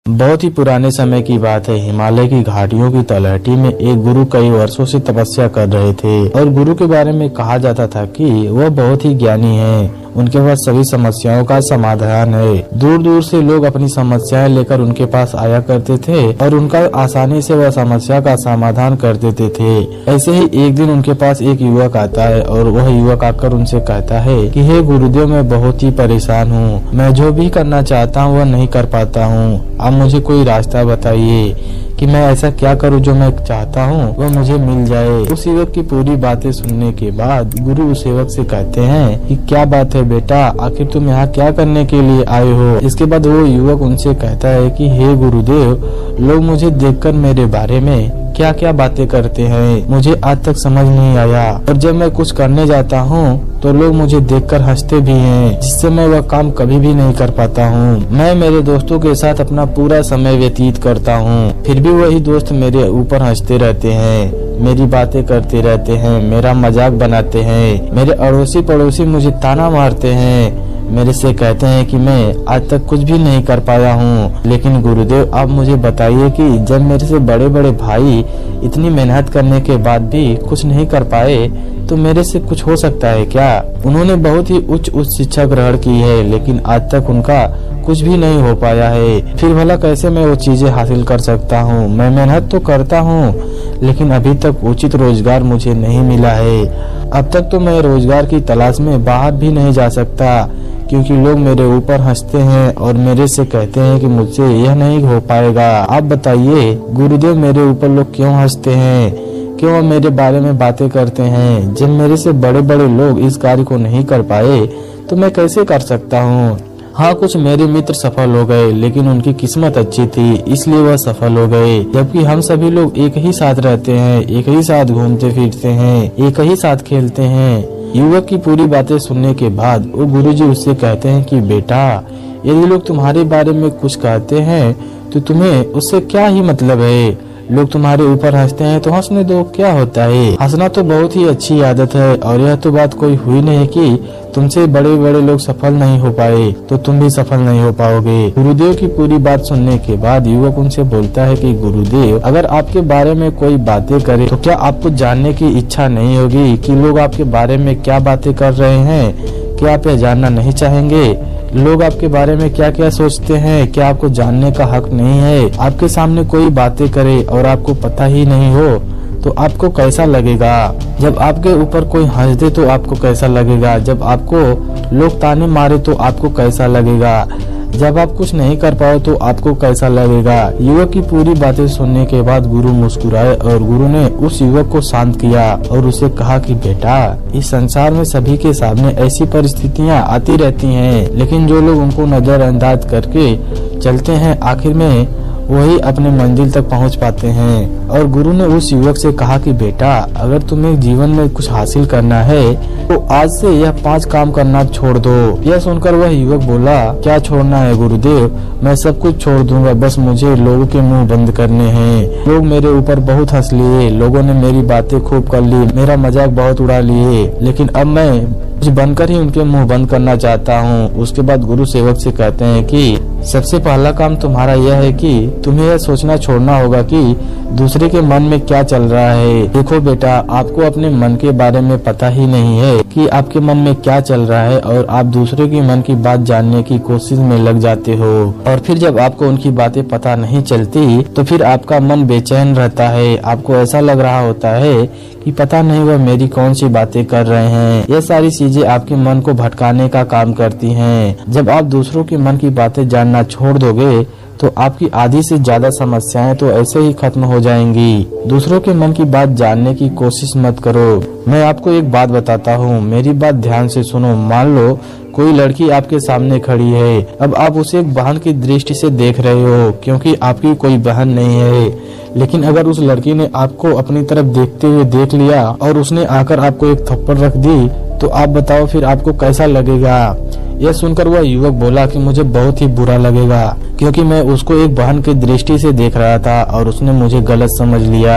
बहुत ही पुराने समय की बात है। हिमालय की घाटियों की तलहटी में एक गुरु कई वर्षों से तपस्या कर रहे थे और गुरु के बारे में कहा जाता था कि वह बहुत ही ज्ञानी है। उनके पास सभी समस्याओं का समाधान है। दूर दूर से लोग अपनी समस्याएं लेकर उनके पास आया करते थे और उनका आसानी से वह समस्या का समाधान कर देते थे। ऐसे ही एक दिन उनके पास एक युवक आता है और वह युवक आकर उनसे कहता है कि हे गुरुदेव, मैं बहुत ही परेशान हूँ। मैं जो भी करना चाहता हूँ वह नहीं कर पाता हूँ। आप मुझे कोई रास्ता बताइए कि मैं ऐसा क्या करूं जो मैं चाहता हूं वह मुझे मिल जाए। उस युवक की पूरी बातें सुनने के बाद गुरु उस युवक से कहते हैं कि क्या बात है बेटा, आखिर तुम यहाँ क्या करने के लिए आए हो। इसके बाद वो युवक उनसे कहता है कि हे गुरुदेव, लोग मुझे देखकर मेरे बारे में क्या क्या बातें करते हैं, मुझे आज तक समझ नहीं आया। और जब मैं कुछ करने जाता हूँ तो लोग मुझे देखकर हंसते भी हैं, जिससे मैं वह काम कभी भी नहीं कर पाता हूँ। मैं मेरे दोस्तों के साथ अपना पूरा समय व्यतीत करता हूँ, फिर भी वही दोस्त मेरे ऊपर हंसते रहते हैं, मेरी बातें करते रहते हैं, मेरा मजाक बनाते हैं। मेरे अड़ोसी पड़ोसी मुझे ताना मारते हैं, मेरे से कहते हैं कि मैं आज तक कुछ भी नहीं कर पाया हूँ। लेकिन गुरुदेव, आप मुझे बताइए कि जब मेरे से बड़े बड़े भाई इतनी मेहनत करने के बाद भी कुछ नहीं कर पाए तो मेरे से कुछ हो सकता है क्या। उन्होंने बहुत ही उच्च शिक्षा ग्रहण की है लेकिन आज तक उनका कुछ भी नहीं हो पाया है। फिर भला कैसे मैं वो चीजें हासिल कर सकता हूँ। मैं मेहनत तो करता हूँ लेकिन अभी तक उचित रोजगार मुझे नहीं मिला है। अब तक तो मैं रोजगार की तलाश में बाहर भी नहीं जा सकता क्योंकि लोग मेरे ऊपर हंसते हैं और मेरे से कहते हैं कि मुझसे यह नहीं हो पाएगा। आप बताइए गुरुदेव, मेरे ऊपर लोग क्यों हंसते हैं, क्यों वो मेरे बारे में बातें करते हैं। जब मेरे से बड़े बड़े लोग इस कार्य को नहीं कर पाए तो मैं कैसे कर सकता हूँ। हाँ, कुछ मेरे मित्र सफल हो गए लेकिन उनकी किस्मत अच्छी थी इसलिए वह सफल हो गए, जबकि हम सभी लोग एक ही साथ रहते हैं, एक ही साथ घूमते फिरते हैं, एक ही साथ खेलते हैं। युवक की पूरी बातें सुनने के बाद वो गुरुजी उससे कहते हैं कि बेटा, यदि लोग तुम्हारे बारे में कुछ कहते हैं तो तुम्हें उससे क्या ही मतलब है। लोग तुम्हारे ऊपर हंसते हैं तो हंसने दो, क्या होता है। हंसना तो बहुत ही अच्छी आदत है और यह तो बात कोई हुई नहीं कि तुमसे बड़े बड़े लोग सफल नहीं हो पाए तो तुम भी सफल नहीं हो पाओगे। गुरुदेव की पूरी बात सुनने के बाद युवक उनसे बोलता है कि गुरुदेव, अगर आपके बारे में कोई बातें करे तो क्या आपको जानने की इच्छा नहीं होगी कि लोग आपके बारे में क्या बातें कर रहे हैं। क्या आप यह जानना नहीं चाहेंगे लोग आपके बारे में क्या क्या सोचते हैं। क्या आपको जानने का हक नहीं है। आपके सामने कोई बातें करे और आपको पता ही नहीं हो तो आपको कैसा लगेगा। जब आपके ऊपर कोई हंस दे तो आपको कैसा लगेगा। जब आपको लोग ताने मारे तो आपको कैसा लगेगा। जब आप कुछ नहीं कर पाओ तो आपको कैसा लगेगा। युवक की पूरी बातें सुनने के बाद गुरु मुस्कुराए और गुरु ने उस युवक को शांत किया और उसे कहा कि बेटा, इस संसार में सभी के सामने ऐसी परिस्थितियां आती रहती हैं, लेकिन जो लोग उनको नजरअंदाज करके चलते हैं आखिर में वही अपने मंजिल तक पहुंच पाते हैं। और गुरु ने उस युवक से कहा कि बेटा, अगर तुम्हें जीवन में कुछ हासिल करना है तो आज से यह 5 काम करना छोड़ दो। यह सुनकर वह युवक बोला, क्या छोड़ना है गुरुदेव, मैं सब कुछ छोड़ दूंगा, बस मुझे लोगों के मुंह बंद करने हैं। लोग मेरे ऊपर बहुत हंस लिए, लोगों ने मेरी बातें खूब कर ली, मेरा मजाक बहुत उड़ा लिए, लेकिन अब मैं कुछ बनकर ही उनके मुंह बंद करना चाहता हूँ। उसके बाद गुरु सेवक से कहते हैं कि सबसे पहला काम तुम्हारा यह है कि तुम्हें यह सोचना छोड़ना होगा कि दूसरे के मन में क्या चल रहा है। देखो बेटा, आपको अपने मन के बारे में पता ही नहीं है कि आपके मन में क्या चल रहा है और आप दूसरे के मन की बात जानने की कोशिश में लग जाते हो और फिर जब आपको उनकी बातें पता नहीं चलती तो फिर आपका मन बेचैन रहता है। आपको ऐसा लग रहा होता है कि पता नहीं वह मेरी कौन सी बातें कर रहे हैं। यह सारी चीजें आपके मन को भटकाने का काम करती हैं। जब आप दूसरों के मन की बातें जानना छोड़ दोगे तो आपकी आधी से ज्यादा समस्याएं तो ऐसे ही खत्म हो जाएंगी। दूसरों के मन की बात जानने की कोशिश मत करो। मैं आपको एक बात बताता हूँ, मेरी बात ध्यान से सुनो। मान लो कोई लड़की आपके सामने खड़ी है, अब आप उसे एक बहन की दृष्टि से देख रहे हो क्योंकि आपकी कोई बहन नहीं है। लेकिन अगर उस लड़की ने आपको अपनी तरफ देखते हुए देख लिया और उसने आकर आपको एक थप्पड़ रख दी तो आप बताओ फिर आपको कैसा लगेगा। यह सुनकर वह युवक बोला कि मुझे बहुत ही बुरा लगेगा क्योंकि मैं उसको एक बहन की दृष्टि से देख रहा था और उसने मुझे गलत समझ लिया।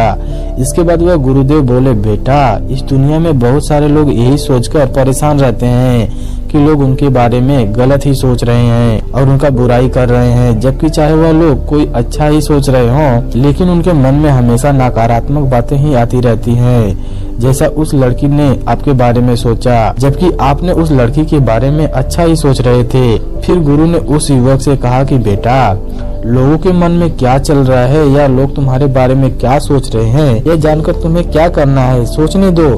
इसके बाद वह गुरुदेव बोले, बेटा, इस दुनिया में बहुत सारे लोग यही सोचकर परेशान रहते हैं कि लोग उनके बारे में गलत ही सोच रहे हैं और उनका बुराई कर रहे हैं, जबकि चाहे वह लोग कोई अच्छा ही सोच रहे हों, लेकिन उनके मन में हमेशा नकारात्मक बातें ही आती रहती हैं। जैसा उस लड़की ने आपके बारे में सोचा, जबकि आपने उस लड़की के बारे में अच्छा ही सोच रहे थे। फिर गुरु ने उस युवक से कहा कि बेटा, लोगों के मन में क्या चल रहा है या लोग तुम्हारे बारे में क्या सोच रहे हैं, यह जानकर तुम्हें क्या करना है, सोचने दो।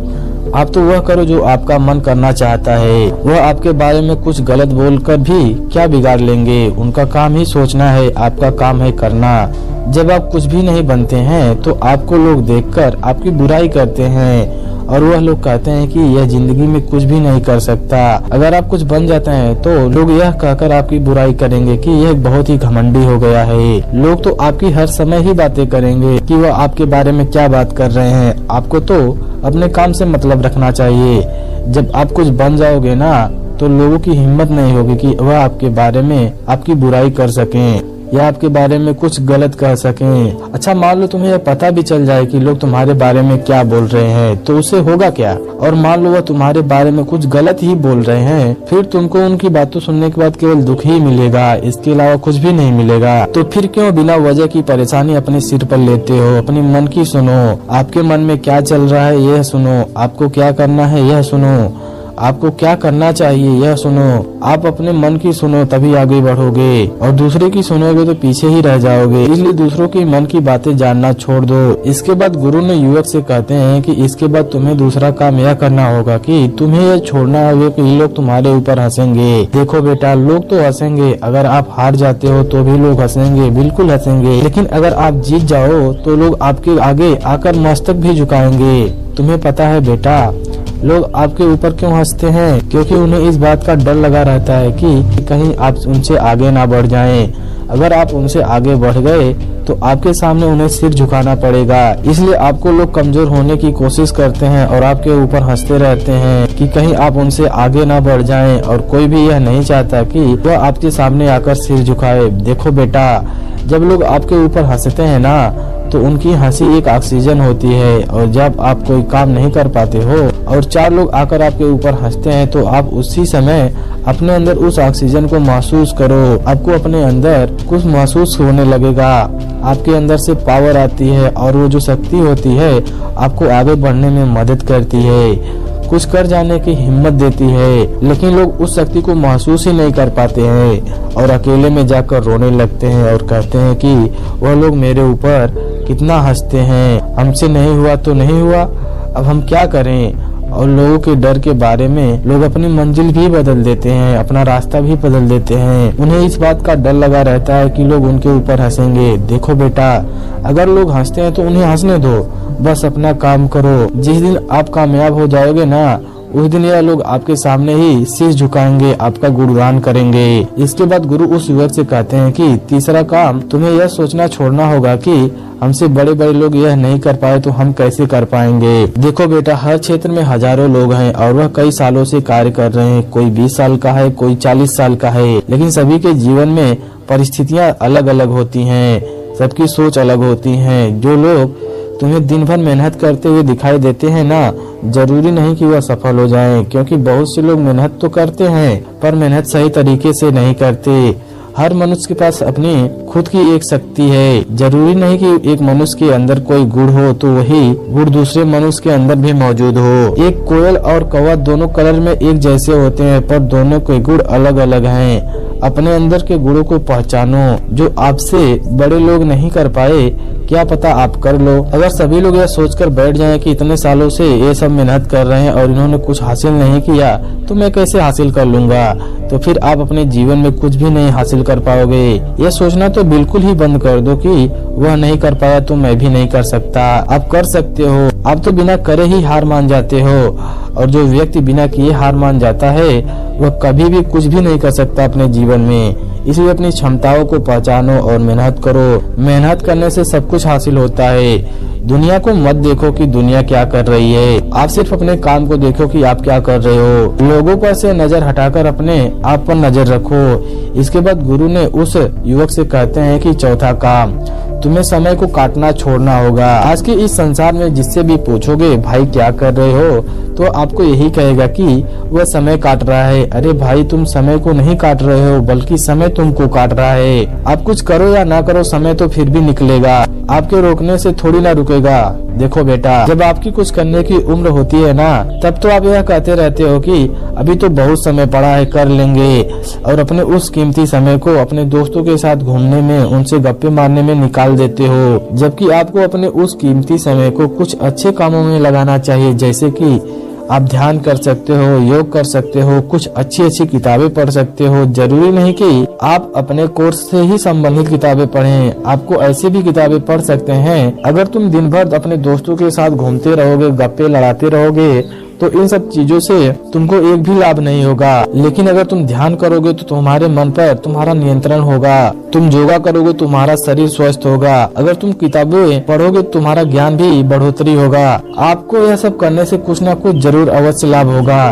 आप तो वह करो जो आपका मन करना चाहता है। वह आपके बारे में कुछ गलत बोलकर भी क्या बिगाड़ लेंगे, उनका काम ही सोचना है, आपका काम है करना। जब आप कुछ भी नहीं बनते हैं तो आपको लोग देखकर आपकी बुराई करते हैं और वह लोग कहते हैं कि यह जिंदगी में कुछ भी नहीं कर सकता। अगर आप कुछ बन जाते हैं तो लोग यह कहकर आपकी बुराई करेंगे कि यह बहुत ही घमंडी हो गया है। लोग तो आपकी हर समय ही बातें करेंगे कि वह आपके बारे में क्या बात कर रहे हैं। आपको तो अपने काम से मतलब रखना चाहिए। जब आप कुछ बन जाओगे ना तो लोगों की हिम्मत नहीं होगी कि वह आपके बारे में आपकी बुराई कर सकें या आपके बारे में कुछ गलत कह सकें। अच्छा, मान लो तुम्हें यह पता भी चल जाए कि लोग तुम्हारे बारे में क्या बोल रहे हैं, तो उससे होगा क्या? और मान लो वह तुम्हारे बारे में कुछ गलत ही बोल रहे हैं, फिर तुमको उनकी बातों सुनने के बाद केवल दुख ही मिलेगा, इसके अलावा कुछ भी नहीं मिलेगा। तो फिर क्यों बिना वजह की परेशानी अपने सिर पर लेते हो? अपने मन की सुनो, आपके मन में क्या चल रहा है यह सुनो, आपको क्या करना है यह सुनो, आपको क्या करना चाहिए यह सुनो। आप अपने मन की सुनो तभी आगे बढ़ोगे, और दूसरे की सुनोगे तो पीछे ही रह जाओगे। इसलिए दूसरों की मन की बातें जानना छोड़ दो। इसके बाद गुरु ने युवक से कहते हैं कि इसके बाद तुम्हें दूसरा काम यह करना होगा कि तुम्हें यह छोड़ना होगा कि लोग तुम्हारे ऊपर हंसेंगे। देखो बेटा, लोग तो हंसेंगे, अगर आप हार जाते हो तो भी लोग हंसेंगे, बिल्कुल हंसेंगे, लेकिन अगर आप जीत जाओ तो लोग आपके आगे आकर मस्तक भी झुकाएंगे। तुम्हें पता है बेटा, लोग आपके ऊपर क्यों हंसते हैं? क्योंकि उन्हें इस बात का डर लगा रहता है कि कहीं आप उनसे आगे ना बढ़ जाएं। अगर आप उनसे आगे बढ़ गए तो आपके सामने उन्हें सिर झुकाना पड़ेगा। इसलिए आपको लोग कमजोर होने की कोशिश करते हैं और आपके ऊपर हंसते रहते हैं कि कहीं आप उनसे आगे ना बढ़ जाएं, और कोई भी यह नहीं चाहता कि वह आपके सामने आकर सिर झुकाए। देखो बेटा, जब लोग आपके ऊपर हंसते हैं ना तो उनकी हंसी एक ऑक्सीजन होती है, और जब आप कोई काम नहीं कर पाते हो और चार लोग आकर आपके ऊपर हंसते हैं तो आप उसी समय अपने अंदर उस ऑक्सीजन को महसूस करो। आपको अपने अंदर कुछ महसूस होने लगेगा, आपके अंदर से पावर आती है और वो जो शक्ति होती है आपको आगे बढ़ने में मदद करती है, कुछ कर जाने की हिम्मत देती है। लेकिन लोग उस शक्ति को महसूस ही नहीं कर पाते हैं और अकेले में जाकर रोने लगते हैं और कहते हैं कि वह लोग मेरे ऊपर कितना हंसते हैं, हमसे नहीं हुआ तो नहीं हुआ, अब हम क्या करें। और लोगों के डर के बारे में लोग अपनी मंजिल भी बदल देते हैं, अपना रास्ता भी बदल देते हैं। उन्हें इस बात का डर लगा रहता है कि लोग उनके ऊपर हंसेंगे। देखो बेटा, अगर लोग हंसते हैं तो उन्हें हंसने दो, बस अपना काम करो। जिस दिन आप कामयाब हो जाओगे ना, उस दिन यह लोग आपके सामने ही शीश झुकाएंगे, आपका गुणगान करेंगे। इसके बाद गुरु उस युवक से कहते हैं कि तीसरा काम तुम्हें यह सोचना छोड़ना होगा कि हमसे बड़े बड़े लोग यह नहीं कर पाए तो हम कैसे कर पाएंगे। देखो बेटा, हर क्षेत्र में हजारों लोग हैं और वह कई सालों से कार्य कर रहे हैं। कोई 20 साल का है, कोई 40 साल का है, लेकिन सभी के जीवन में परिस्थितियाँ अलग अलग होती हैं, सबकी सोच अलग होती हैं। जो लोग तुम्हें दिन भर मेहनत करते हुए दिखाई देते हैं ना, जरूरी नहीं कि वह सफल हो जाएं, क्योंकि बहुत से लोग मेहनत तो करते हैं पर मेहनत सही तरीके से नहीं करते। हर मनुष्य के पास अपनी खुद की एक शक्ति है। जरूरी नहीं कि एक मनुष्य के अंदर कोई गुण हो तो वही गुण दूसरे मनुष्य के अंदर भी मौजूद हो। एक कोयल और कौवा दोनों कलर में एक जैसे होते हैं पर दोनों के गुण अलग अलग हैं। अपने अंदर के गुणों को पहचानो, जो आपसे बड़े लोग नहीं कर पाए क्या पता आप कर लो। अगर सभी लोग यह सोचकर बैठ जाएं कि इतने सालों से ये सब मेहनत कर रहे हैं और इन्होंने कुछ हासिल नहीं किया तो मैं कैसे हासिल कर लूंगा, तो फिर आप अपने जीवन में कुछ भी नहीं हासिल कर पाओगे। यह सोचना तो बिल्कुल ही बंद कर दो कि वह नहीं कर पाया तो मैं भी नहीं कर सकता। आप कर सकते हो। आप तो बिना करे ही हार मान जाते हो, और जो व्यक्ति बिना किए हार मान जाता है वह कभी भी कुछ भी नहीं कर सकता अपने जीवन में। इसलिए अपनी क्षमताओं को पहचानो और मेहनत करो। मेहनत करने से सब कुछ हासिल होता है। दुनिया को मत देखो कि दुनिया क्या कर रही है, आप सिर्फ अपने काम को देखो कि आप क्या कर रहे हो। लोगों पर से नजर हटाकर अपने आप पर नजर रखो। इसके बाद गुरु ने उस युवक से कहते हैं कि चौथा काम तुम्हें समय को काटना छोड़ना होगा। आज के इस संसार में जिससे भी पूछोगे भाई क्या कर रहे हो, तो आपको यही कहेगा कि वह समय काट रहा है। अरे भाई, तुम समय को नहीं काट रहे हो, बल्कि समय तुमको काट रहा है। आप कुछ करो या ना करो, समय तो फिर भी निकलेगा, आपके रोकने से थोड़ी ना रुकेगा। देखो बेटा, जब आपकी कुछ करने की उम्र होती है ना, तब तो आप यह कहते रहते हो कि अभी तो बहुत समय पड़ा है, कर लेंगे, और अपने उस कीमती समय को अपने दोस्तों के साथ घूमने में, उनसे गप्पे मारने में निकाल देते हो। जबकि आपको अपने उस कीमती समय को कुछ अच्छे कामों में लगाना चाहिए, जैसे कि आप ध्यान कर सकते हो, योग कर सकते हो, कुछ अच्छी अच्छी किताबें पढ़ सकते हो। जरूरी नहीं कि आप अपने कोर्स से ही संबंधित किताबें पढ़ें, आपको ऐसी भी किताबें पढ़ सकते हैं। अगर तुम दिन भर अपने दोस्तों के साथ घूमते रहोगे, गप्पे लड़ाते रहोगे, तो इन सब चीजों से तुमको एक भी लाभ नहीं होगा। लेकिन अगर तुम ध्यान करोगे तो तुम्हारे मन पर तुम्हारा नियंत्रण होगा। तुम योगा करोगे, तुम्हारा शरीर स्वस्थ होगा। अगर तुम किताबें पढ़ोगे, तुम्हारा ज्ञान भी बढ़ोतरी होगा। आपको यह सब करने से कुछ न कुछ जरूर अवश्य लाभ होगा।